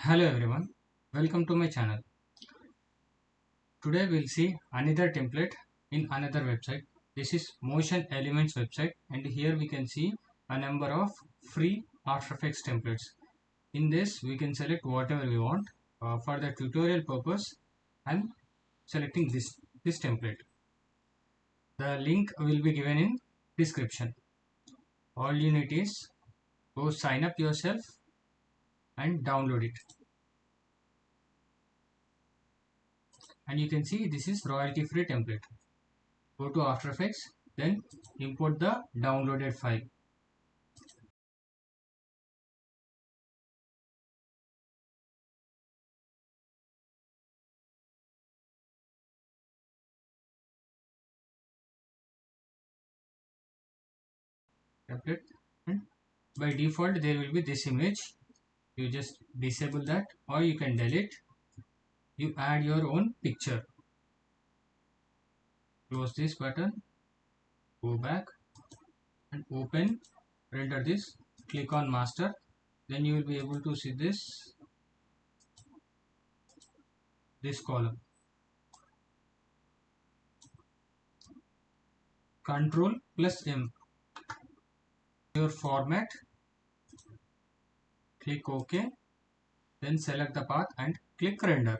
Hello everyone, welcome to my channel. Today we'll see another template in another website. This is Motion Elements website, and here we can see a number of free After Effects templates. In this we can select whatever we want. For the tutorial purpose I'm selecting this template. The link will be given in description. All you need is go sign up yourself and download it. And you can see this is royalty free template. Go to After Effects, then import the downloaded file. Template, and by default there will be this image. You just disable that, or you can delete. You add your own picture. Close this button, go back and open, render this, click on master. Then you will be able to see this column. Control plus M. Your format, click OK, then select the path and click render.